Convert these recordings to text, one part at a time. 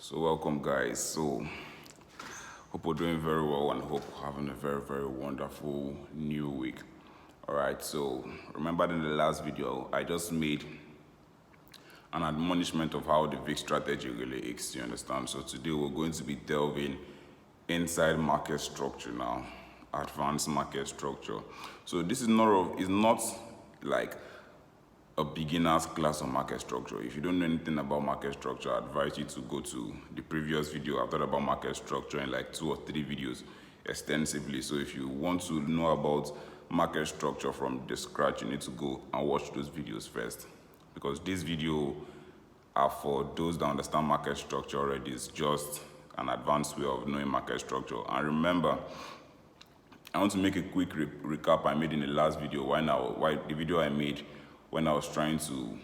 So welcome guys. So hope we're doing very well and hope we're having a very wonderful new week. Alright, so remember in the last video I just made an admonishment of how the VIX strategy really is, you understand? So today we're going to be delving inside market structure now, advanced market structure. So this is not like a beginner's class on market structure. If you don't know anything about market structure, I advise you to go to the previous video. I've talked about market structure in like 2 or 3 videos extensively. So if you want to know about market structure from the scratch, you need to go and watch those videos first, because this video are for those that understand market structure already. It's just an advanced way of knowing market structure. And remember, I want to make a quick recap I made in the last video. Why the video I made when I was trying to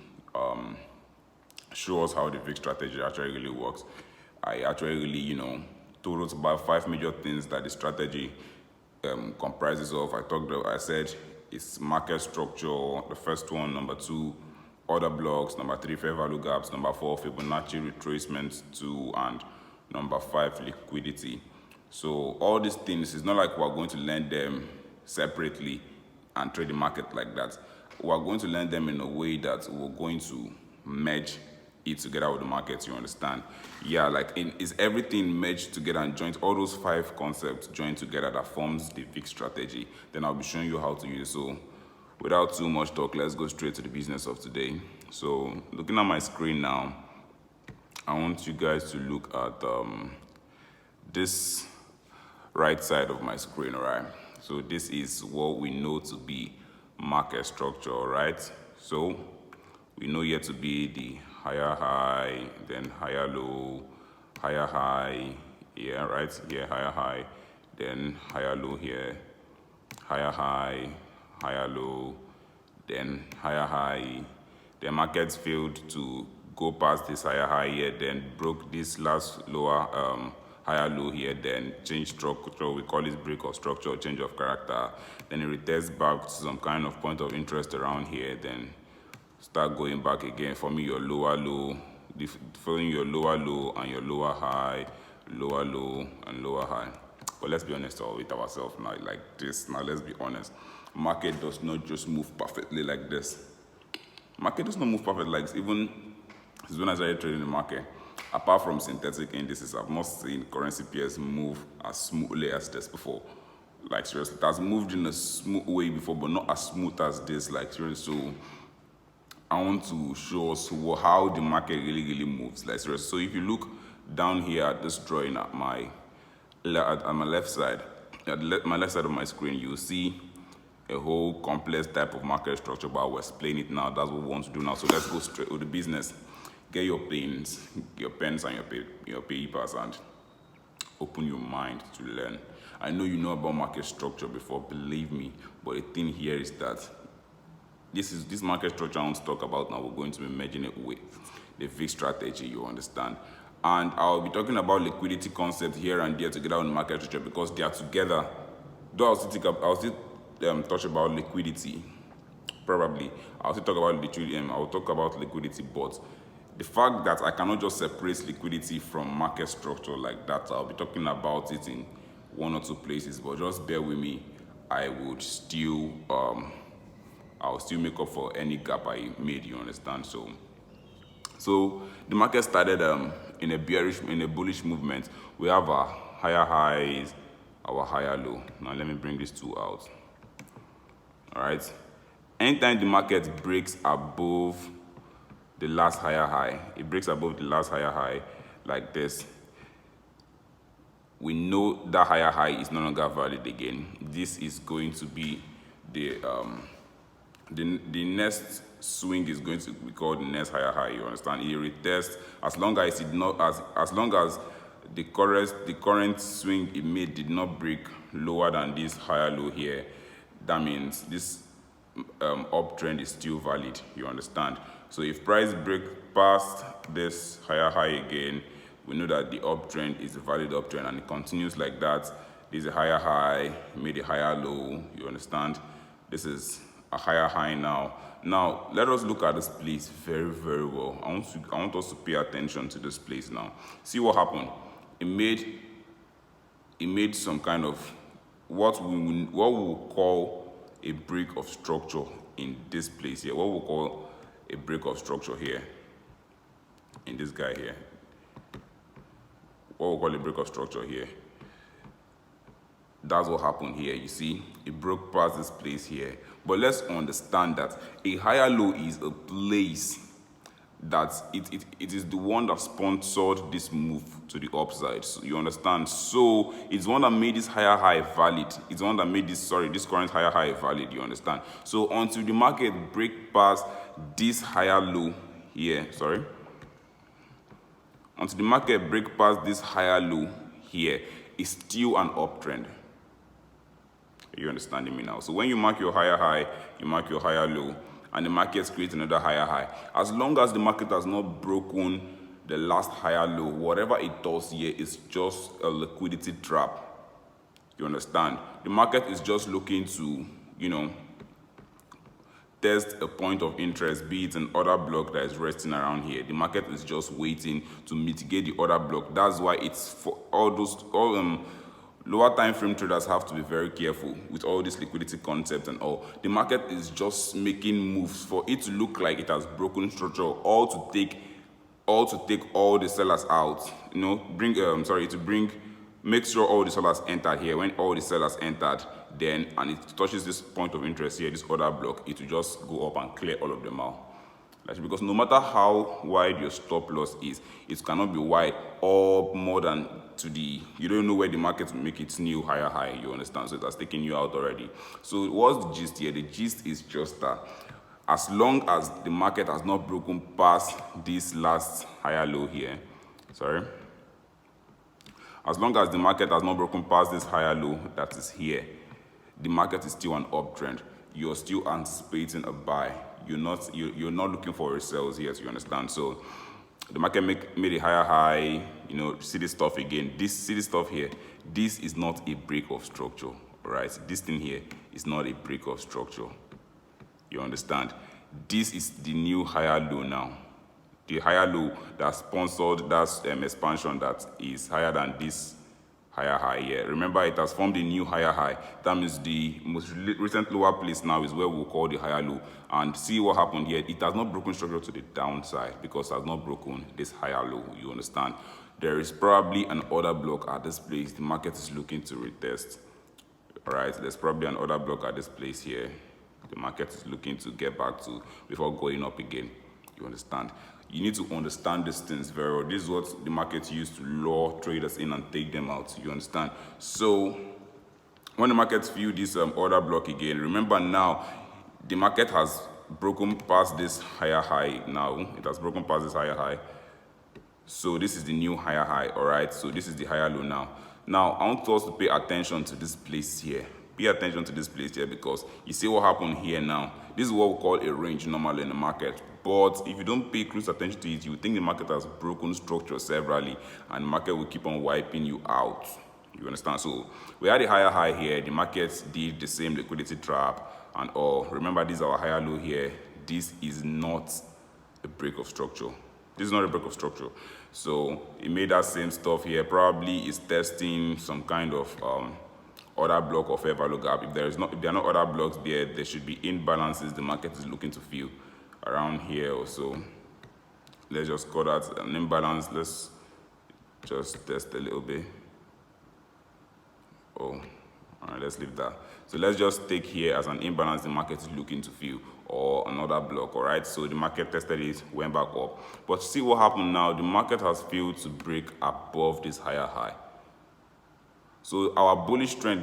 show us how the VIX strategy actually really works. I actually really, told us about 5 major things that the strategy comprises of. I said it's market structure, the first one. Number 2, order blocks. Number 3, fair value gaps. Number 4, Fibonacci retracements. 2, and number 5, liquidity. So all these things, it's not like we're going to learn them separately and trade the market like that. We're going to learn them in a way that we're going to merge it together with the market, you understand? Yeah, is everything merged together and joined, all those 5 concepts joined together that forms the VIX strategy. Then I'll be showing you how to use it. So without too much talk, let's go straight to the business of today. So looking at my screen now, I want you guys to look at this right side of my screen, all right? So this is what we know to be market structure, right? So we know here to be the higher high, then higher low, higher high, yeah, right? Here, higher high, then higher low here, higher high, higher low, then higher high. The markets failed to go past this higher high here, then broke this last lower higher low here, then change structure. We call it break of structure, change of character. Then it retests back to some kind of point of interest around here, then start going back again, forming your lower low, following your lower low and your lower high, lower low and lower high. But let's be honest with ourselves now, like this. Now let's be honest. Market does not just move perfectly like this. Market does not move perfectly like this. Even since when I started trading the market, apart from synthetic indices, I've not seen currency pairs move as smoothly as this before. Like seriously, it has moved in a smooth way before, but not as smooth as this. Like seriously, so I want to show us how the market really moves. Like seriously, so if you look down here at this drawing at my left side, my left side of my screen, you'll see a whole complex type of market structure, but I'll explain it now. That's what we want to do now. So let's go straight with the business. Get your pens and your papers and open your mind to learn. I know you know about market structure before, believe me, but the thing here is that this market structure I want to talk about now, we're going to be merging it with the VIX strategy, you understand? And I'll be talking about liquidity concept here and there together on the market structure because they are together. Though I'll still touch about liquidity, probably. I'll still talk about liquidity, I'll talk about liquidity, but the fact that I cannot just separate liquidity from market structure like that, I'll be talking about it in 1 or 2 places, but just bear with me. I'll still make up for any gap I made, you understand? So the market started in a bullish movement. We have our higher highs, our higher low. Now let me bring these 2 out. All right. Anytime the market breaks above the last higher high, it breaks above the last higher high like this, we know that higher high is no longer valid again. This is going to be the next swing is going to be called the next higher high, you understand? It retests as long as the current swing it made did not break lower than this higher low here. That means this uptrend is still valid, you understand? So if price break past this higher high again, we know that the uptrend is a valid uptrend and it continues like that. This is a higher high, made a higher low, you understand? This is a higher high now. Now, let us look at this place very, very well. I want us to pay attention to this place now. See what happened. It made some kind of what we will call a break of structure in this place here. What we'll call a break of structure here in this guy here. What we'll call a break of structure here. That's what happened here. You see, it broke past this place here. But let's understand that a higher low is a place that it is the one that sponsored this move to the upside. So you understand? So it's the one that made this higher high valid. It's the one that made this current higher high valid. You understand? So until the market break past this higher low here, until the market break past this higher low here, it's still an uptrend. Are you understanding me now? So when you mark your higher high, you mark your higher low, and the market creates another higher high. As long as the market has not broken the last higher low, whatever it does here is just a liquidity trap. You understand? The market is just looking to, test a point of interest, be it an order block that is resting around here. The market is just waiting to mitigate the order block. That's why it's for all lower time frame traders have to be very careful with all this liquidity concept and all. The market is just making moves for it to look like it has broken structure, all to take all the sellers out. Make sure all the sellers entered here. When all the sellers entered, then and it touches this point of interest here, this order block, it will just go up and clear all of them out. Because no matter how wide your stop loss is, it cannot be wide or more than you don't know where the market will make its new higher high, you understand? So it has taken you out already. So what's the gist here? The gist is just that as long as the market has not broken past this last higher low here, as long as the market has not broken past this higher low that is here, the market is still an uptrend. You're still anticipating a buy. You're not looking for a sell here, you understand? So the market made a higher high, see this stuff again. See this stuff here. This is not a break of structure, all right? This thing here is not a break of structure. You understand? This is the new higher low now. The higher low that sponsored that expansion that is higher than this higher high here. Remember, it has formed a new higher high. That means the most recent lower place now is where we'll call the higher low. And see what happened here. It has not broken structure to the downside because it has not broken this higher low. You understand? There is probably an order block at this place. The market is looking to retest. All right, there's probably an order block at this place here. The market is looking to get back to before going up again. You understand? You need to understand these things very well. This is what the market used to lure traders in and take them out. You understand? So when the market feel this order block again, remember now the market has broken past this higher high now. It has broken past this higher high. So this is the new higher high, all right? So this is the higher low now. Now, I want us to pay attention to this place here. Pay attention to this place here because you see what happened here now. This is what we call a range normally in the market. But if you don't pay close attention to it, you think the market has broken structure severally and the market will keep on wiping you out. You understand? So we had a higher high here. The market did the same liquidity trap and all. Remember, this is our higher low here. This is not a break of structure. This is not a break of structure. So it made that same stuff here. Probably is testing some kind of order block or fair value gap. If there are no other blocks there should be imbalances the market is looking to fill around here or so. Let's just call that an imbalance. Let's just test a little bit. All right, let's leave that. So let's just take here as an imbalance the market is looking to fill or another block, all right? So the market tested it, went back up. But see what happened now. The market has failed to break above this higher high. So our bullish trend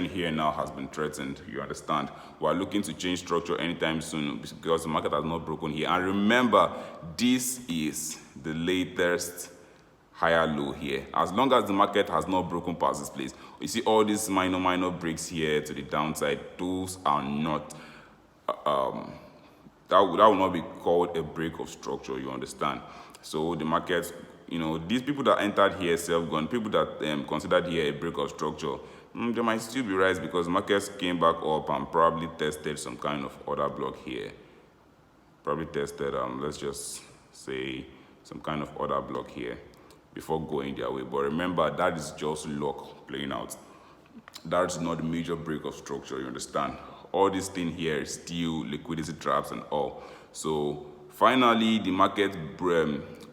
here now has been threatened, you understand? We're looking to change structure anytime soon because the market has not broken here. And remember, this is the latest higher low here. As long as the market has not broken past this place, you see all these minor breaks here to the downside, those are not, that will not be called a break of structure, you understand? So the market, these people that entered here self-gone, people that considered here a break of structure, There might still be rise because markets came back up and probably tested some kind of order block here. Probably tested, let's just say, some kind of order block here before going their way. But remember, that is just luck playing out. That's not the major break of structure, you understand? All this thing here is still liquidity traps and all. So finally, the market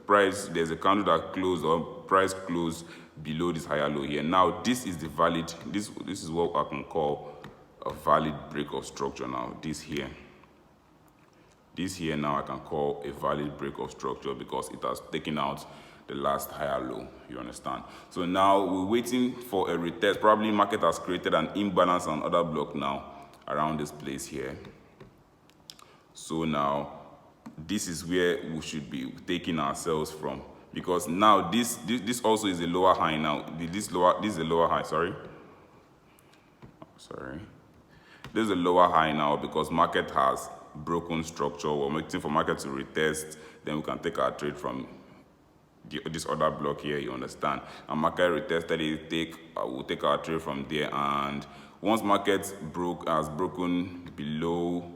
price, there's a candle that closed or price closed below this higher low here. Now this is the valid, this is what I can call a valid break of structure now. This here now I can call a valid break of structure because it has taken out the last higher low, you understand? So now we're waiting for a retest. Probably market has created an imbalance on other block now around this place here. So now this is where we should be taking ourselves from, because now this also is a lower high now. This is a lower high, sorry. This is a lower high now because market has broken structure. We're waiting for market to retest, then we can take our trade from this other block here, you understand? And market retested it, we'll take our trade from there. And once market has broken below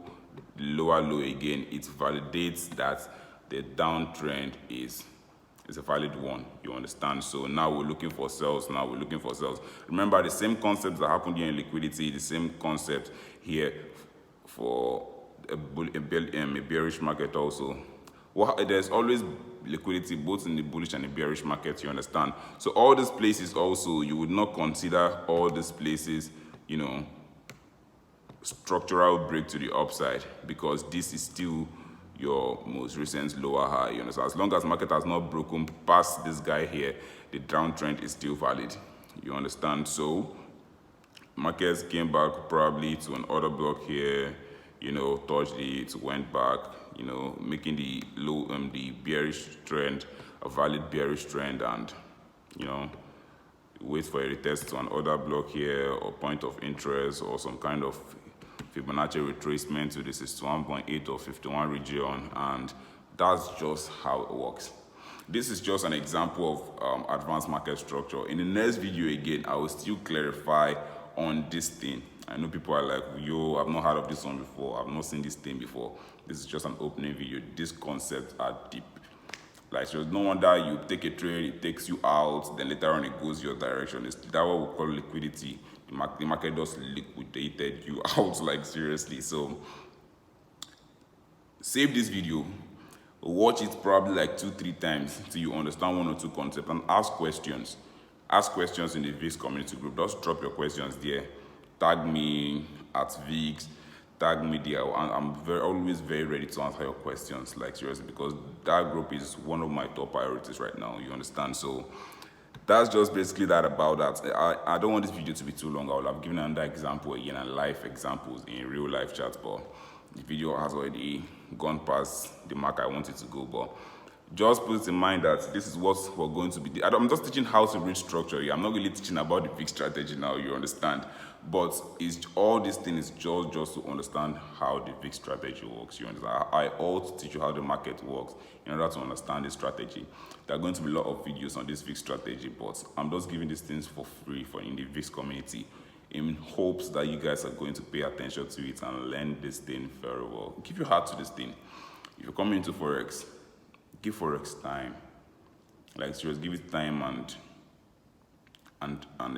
the lower low again, it validates that the downtrend is a valid one, you understand? So now we're looking for sales. Remember, the same concepts that happened here in liquidity, the same concept here for a bearish market also. Well, there's always liquidity both in the bullish and the bearish market, you understand? So all these places also, you would not consider all these places, you know, structural break to the upside, because this is still your most recent lower high, you understand? As long as market has not broken past this guy here, the downtrend is still valid, you understand? So markets came back probably to an order block here, you know, touched it, went back, you know, making the low, the bearish trend a valid bearish trend, and, you know, wait for a retest to an order block here or point of interest or some kind of Fibonacci retracement to the 61.8 or 51 region, and that's just how it works. This is just an example of advanced market structure. In the next video again, I will still clarify on this thing. I know people are like, yo, I've not heard of this one before, I've not seen this thing before. This is just an opening video. These concepts are deep. Like, so no wonder you take a trade, it takes you out, then later on it goes your direction. It's that what we call liquidity. The market just liquidated you out, like seriously. So save this video, watch it probably like 2-3 times till you understand 1 or 2 concepts, and ask questions. Ask questions in the VIX community group. Just drop your questions there. Tag me at VIX, tag me there. I'm always very ready to answer your questions, like seriously, because that group is one of my top priorities right now, you understand? So that's just basically that about that. I don't want this video to be too long. I will have given another example again and live examples in real life chat, but the video has already gone past the mark I wanted to go. But just put in mind that this is what we're going to be. I'm just teaching how to read structure here. I'm not really teaching about the VIX strategy now, you understand? But it's all this thing is just to understand how the VIX strategy works. You understand? I ought to teach you how the market works in order to understand the strategy. There are going to be a lot of videos on this VIX strategy, but I'm just giving these things for free in the VIX community, in hopes that you guys are going to pay attention to it and learn this thing very well. Give your heart to this thing. If you're coming into Forex, give Forex time. Like seriously, give it time and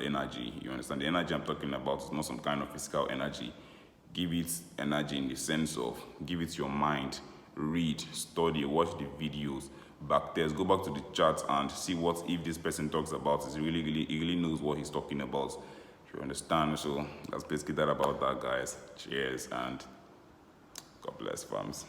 energy. You understand? The energy I'm talking about is not some kind of physical energy. Give it energy in the sense of give it your mind. Read, study, watch the videos, backtest, go back to the charts and see what if this person talks about is he really knows what he's talking about. You understand? So that's basically that about that, guys. Cheers and God bless, fams.